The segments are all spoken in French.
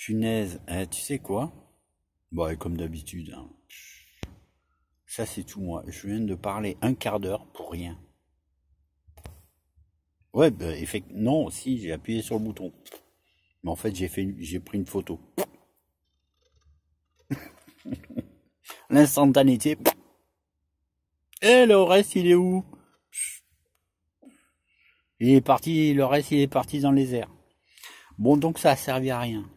Punaise, tu sais quoi? Bon, et comme d'habitude, hein, ça c'est tout moi. Je viens de parler un quart d'heure pour rien. Ouais, bah, non, si, j'ai appuyé sur le bouton. Mais en fait, j'ai pris une photo. L'instantanéité. Et le reste, il est où? Il est parti, le reste, il est parti dans les airs. Bon, donc ça a servi à rien.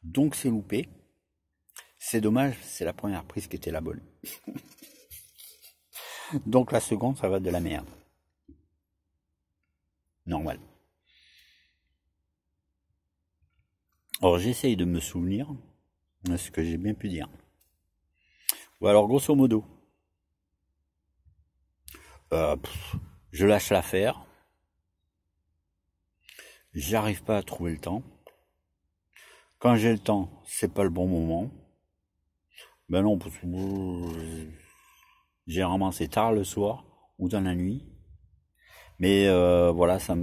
Donc c'est loupé. C'est dommage, c'est la première prise qui était la bonne. Donc la seconde, ça va de la merde. Normal. Alors j'essaye de me souvenir de ce que j'ai bien pu dire. Ou alors grosso modo, je lâche l'affaire, j'arrive pas à trouver le temps. Quand j'ai le temps, c'est pas le bon moment. Ben non, parce que généralement c'est tard le soir ou dans la nuit. Mais voilà, ça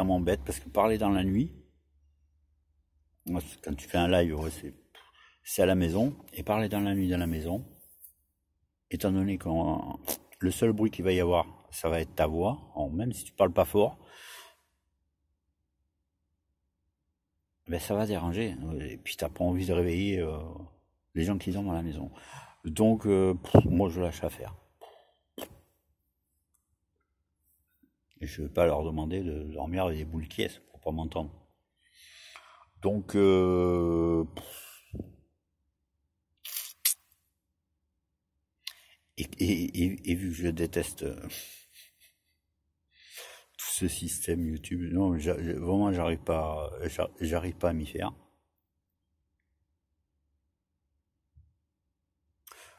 m'embête parce que parler dans la nuit, quand tu fais un live, ouais, c'est à la maison. Et parler dans la nuit dans la maison, étant donné que le seul bruit qu'il va y avoir, ça va être ta voix, même si tu parles pas fort, ben ça va déranger. Et puis t'as pas envie de réveiller les gens qui dorment à la maison. Donc moi je lâche l'affaire. Et je vais pas leur demander de dormir avec des boules qui est pour pas m'entendre. Donc et vu que je déteste tout ce système YouTube, non, vraiment j'arrive pas à m'y faire.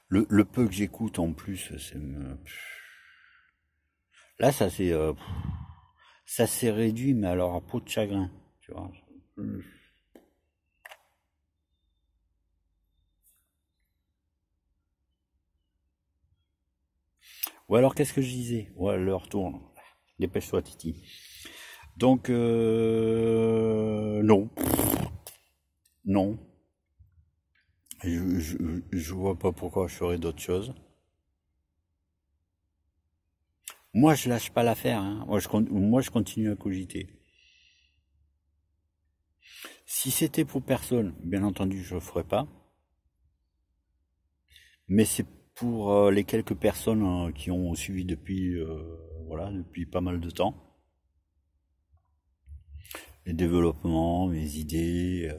Le peu que j'écoute en plus, là ça s'est réduit, mais alors à peau de chagrin, tu vois. Ou alors qu'est-ce que je disais? Ouais, l'heure tourne. Dépêche-toi, Titi. Donc non, non. Je vois pas pourquoi je ferais d'autres choses. Moi, je lâche pas l'affaire, hein. Moi, je continue à cogiter. Si c'était pour personne, bien entendu, je le ferais pas. Mais c'est pour les quelques personnes qui ont suivi depuis, voilà, depuis pas mal de temps. Les développements, mes idées.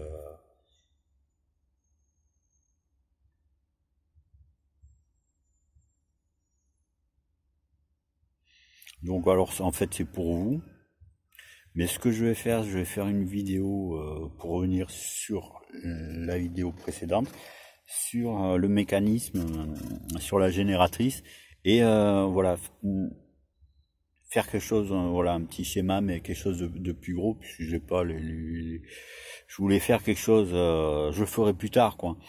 Donc alors, en fait, c'est pour vous. Mais ce que je vais faire une vidéo pour revenir sur la vidéo précédente, sur le mécanisme, sur la génératrice, et voilà, faire quelque chose, voilà, un petit schéma, mais quelque chose de plus gros, puisque j'ai pas je voulais faire quelque chose, je le ferai plus tard, quoi.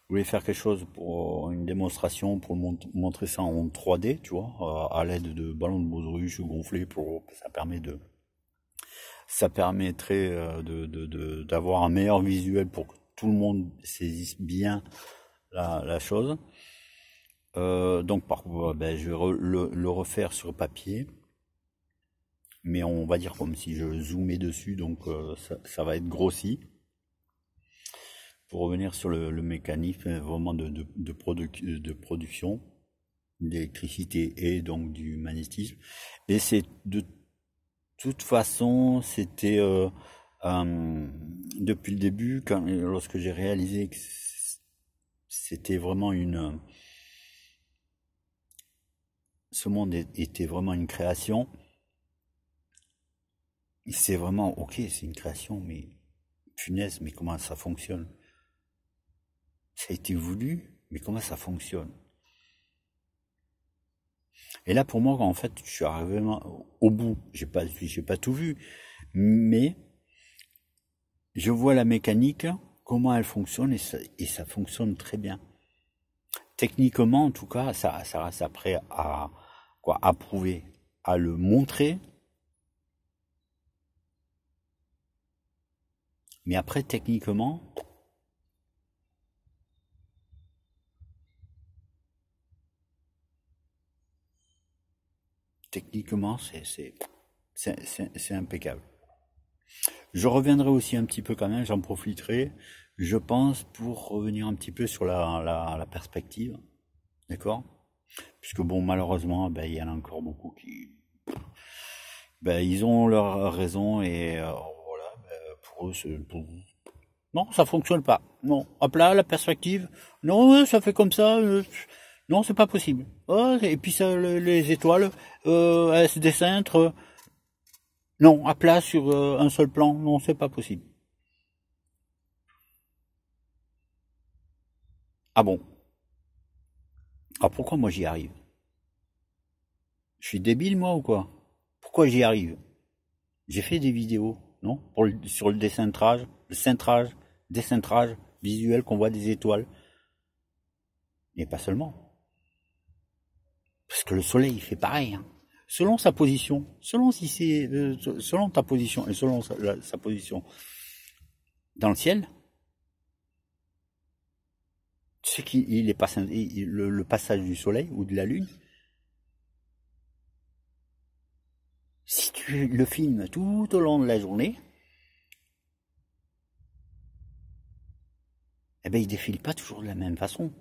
Je voulais faire quelque chose pour une démonstration, pour montrer ça en 3D, tu vois, à l'aide de ballons de baudruche gonflés, ça permettrait d'avoir un meilleur visuel pour que tout le monde saisisse bien la chose. Donc ben, je vais le refaire sur papier, mais on va dire comme si je zoomais dessus, donc ça va être grossi pour revenir sur le mécanisme vraiment de production d'électricité et donc du magnétisme. Et c'est de toute façon, c'était depuis le début, lorsque j'ai réalisé que c'était vraiment ce monde était vraiment une création. C'est vraiment ok, c'est une création, mais punaise, mais comment ça fonctionne? Ça a été voulu, mais comment ça fonctionne? Et là, pour moi, en fait, je suis arrivé au bout. J'ai pas tout vu, mais je vois la mécanique, comment elle fonctionne, et ça fonctionne très bien. Techniquement, en tout cas, ça reste après à prouver, à le montrer. Mais après, techniquement, c'est impeccable. Je reviendrai aussi un petit peu quand même, j'en profiterai, je pense, pour revenir un petit peu sur la perspective, d'accord? Puisque bon, malheureusement, ben, il y en a encore beaucoup qui, ben, ils ont leur raison et voilà, ben, pour eux, non, ça fonctionne pas. Non, hop là, la perspective, non, ça fait comme ça, non, c'est pas possible. Oh, et puis ça, les étoiles, elles se décintrent. Non, à plat sur un seul plan, non, c'est pas possible. Ah bon? Ah pourquoi moi j'y arrive? Je suis débile moi ou quoi? Pourquoi j'y arrive? J'ai fait des vidéos, non? Sur le décintrage visuel qu'on voit des étoiles. Mais pas seulement. Parce que le soleil il fait pareil, hein. Selon sa position, selon si c'est, selon ta position et selon sa position dans le ciel, tu sais qu'il est le passage du soleil ou de la lune. Si tu le filmes tout au long de la journée, eh ben il défile pas toujours de la même façon.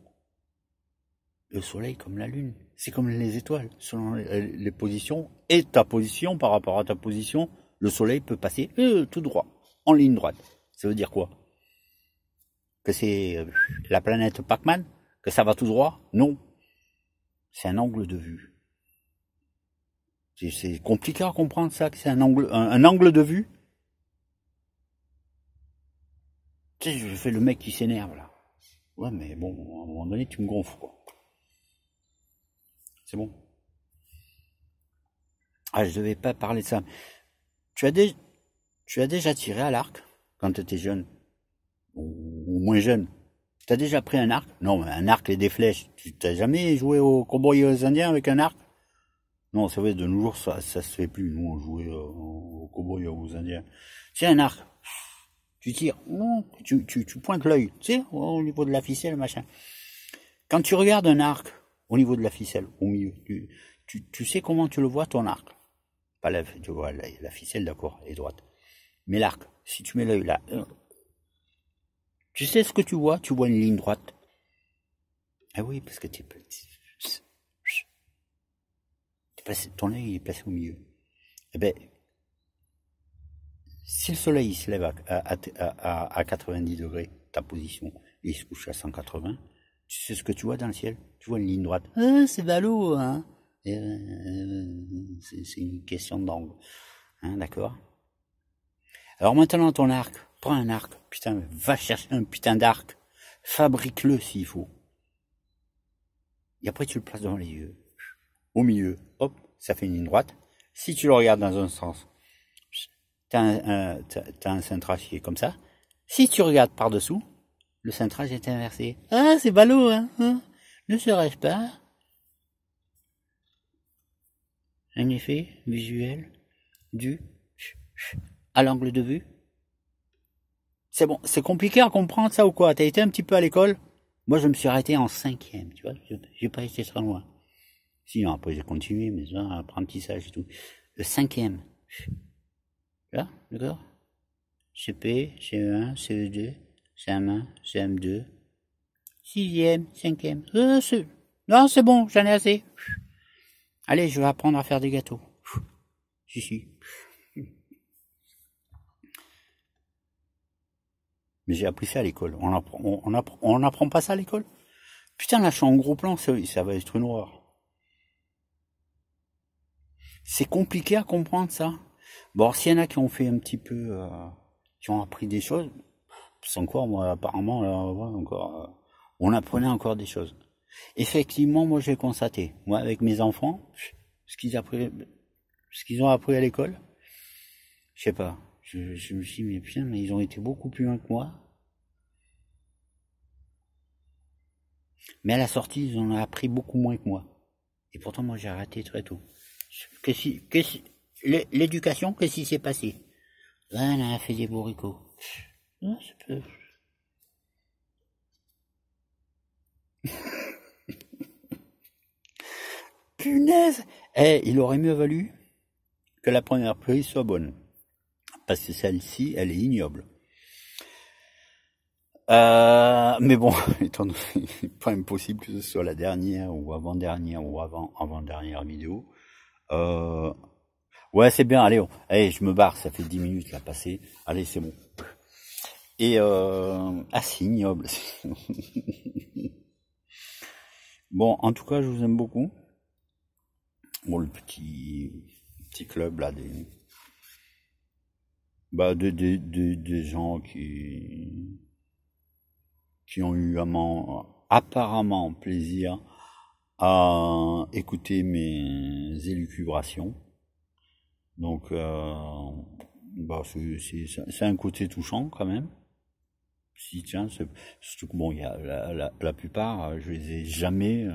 Le soleil comme la lune, c'est comme les étoiles, selon les positions et ta position par rapport à ta position, le soleil peut passer tout droit, en ligne droite. Ça veut dire quoi? Que c'est la planète Pac-Man? Que ça va tout droit? Non. C'est un angle de vue. C'est compliqué à comprendre ça, que c'est un angle de vue. Tu sais, je fais le mec qui s'énerve là. Ouais, mais bon, à un moment donné, tu me gonfles, quoi. C'est bon. Ah, je devais pas parler de ça. Tu as, tu as déjà tiré à l'arc quand tu étais jeune? Ou moins jeune? Tu as déjà pris un arc? Non, mais un arc et des flèches. Tu t'as jamais joué aux cowboys et aux indiens avec un arc? Non, c'est vrai, de nos jours, ça se fait plus. Nous, on jouait aux cowboys et aux indiens. C'est un arc. Tu tires. Non, tu pointes l'œil. Tu sais, au niveau de la ficelle, machin. Quand tu regardes un arc au niveau de la ficelle, au milieu, tu sais comment tu le vois, ton arc. Pas tu vois la ficelle, d'accord, elle est droite. Mais l'arc, si tu mets l'œil là, tu sais ce que tu vois une ligne droite. Ah oui, parce que ton œil est placé au milieu. Eh ben, si le soleil il se lève à 90 degrés, ta position, et il se couche à 180, tu sais ce que tu vois dans le ciel? Tu vois une ligne droite. Ah, c'est ballot, hein? C'est une question d'angle. Hein, d'accord? Alors maintenant, ton arc, prends un arc. Putain, va chercher un putain d'arc. Fabrique-le s'il faut. Et après, tu le places devant les yeux. Au milieu, hop, ça fait une ligne droite. Si tu le regardes dans un sens, t'as un cintrage qui est comme ça. Si tu regardes par-dessous, le cintrage est inversé. Ah, c'est ballot, hein, ne serait-ce pas un effet visuel dû à l'angle de vue? C'est bon, c'est compliqué à comprendre ça ou quoi? T'as été un petit peu à l'école? Moi, je me suis arrêté en 5e, tu vois. J'ai pas été très loin. Sinon, après, j'ai continué mes apprentissages et tout. Le 5e. Là, d'accord? CP, CE1, CE2, CM1, CM2, 6e, 5e. Non, c'est bon, j'en ai assez. Allez, je vais apprendre à faire des gâteaux. Si. Mais j'ai appris ça à l'école. On apprend pas ça à l'école? Putain, là, je suis en gros plan, ça va être une horreur. C'est compliqué à comprendre ça. Bon, s'il y en a qui ont fait un petit peu, qui ont appris des choses, sans quoi, moi, apparemment, là, encore, on apprenait encore des choses. Effectivement, moi, j'ai constaté, moi, avec mes enfants, ce qu'ils ont appris à l'école, je sais pas. Je me suis dit, mais putain, mais ils ont été beaucoup plus loin que moi. Mais à la sortie, ils en ont appris beaucoup moins que moi. Et pourtant, moi, j'ai arrêté très tôt. L'éducation, qu'est-ce qui s'est passé? On a fait des bourricots. Non, punaise! Il aurait mieux valu que la première prise soit bonne. Parce que celle-ci, elle est ignoble. Mais bon, étant donné pas impossible que ce soit la dernière ou avant-dernière ou avant-dernière vidéo. Ouais, c'est bien, allez, je me barre, ça fait 10 minutes là passé. Allez, c'est bon. Et c'est ignoble. Bon, en tout cas, je vous aime beaucoup. Bon, le petit club là des gens qui ont eu apparemment plaisir à écouter mes élucubrations. Donc, c'est un côté touchant quand même. Si, tiens, surtout que bon, il y a la plupart, je les ai jamais,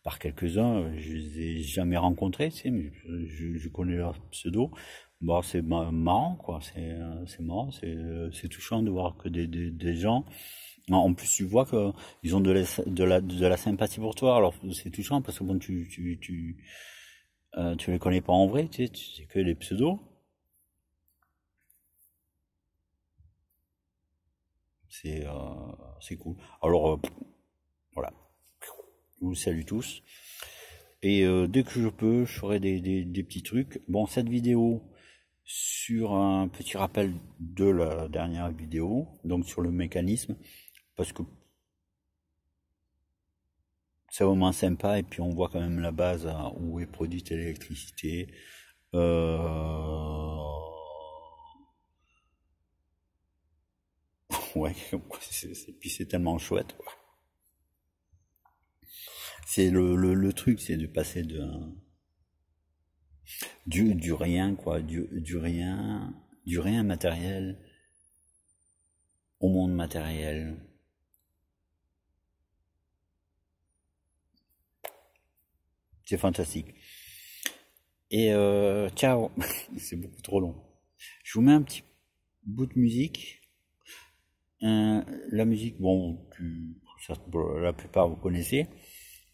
par quelques-uns, je les ai jamais rencontrés, tu sais, mais je connais leur pseudo. Bon, c'est marrant, quoi. C'est marrant, c'est touchant de voir que des gens. En plus, tu vois que ils ont de la sympathie pour toi. Alors, c'est touchant parce que bon, tu les connais pas en vrai, tu sais que les pseudos. C'est cool. Alors, voilà. Je vous salue tous. Et dès que je peux, je ferai des petits trucs. Bon, cette vidéo sur un petit rappel de la dernière vidéo, donc sur le mécanisme, parce que c'est vraiment sympa et puis on voit quand même la base où est produite l'électricité. Ouais, puis c'est tellement chouette, quoi. C'est le truc, c'est de passer du rien, quoi, du rien matériel au monde matériel. C'est fantastique. Et ciao, c'est beaucoup trop long. Je vous mets un petit bout de musique. La musique, bon, la plupart vous connaissez,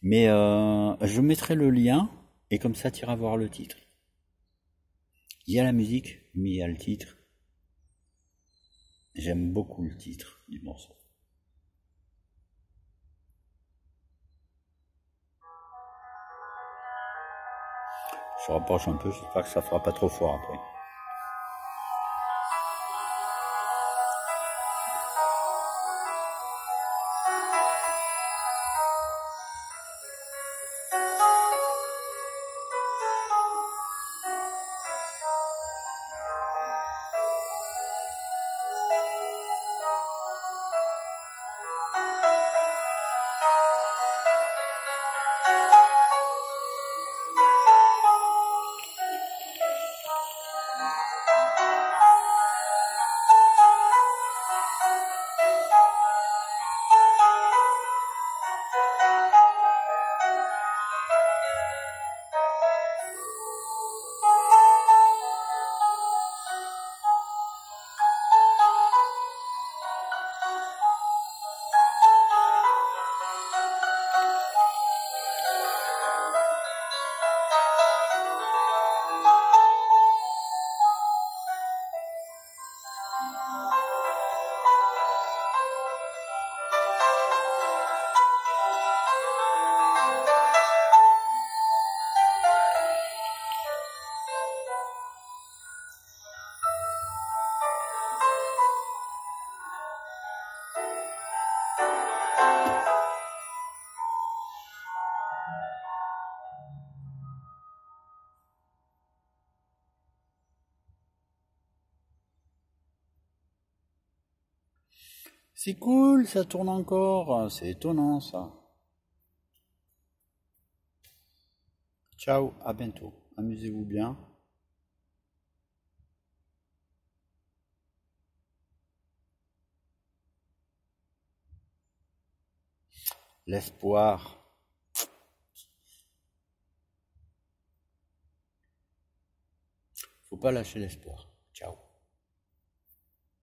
mais je mettrai le lien et comme ça tu iras voir le titre. Il y a la musique, mais il y a le titre. J'aime beaucoup le titre du morceau. Je rapproche un peu, j'espère que ça fera pas trop fort après. C'est cool, ça tourne encore, c'est étonnant ça. Ciao, à bientôt, amusez-vous bien. L'espoir. Faut pas lâcher l'espoir.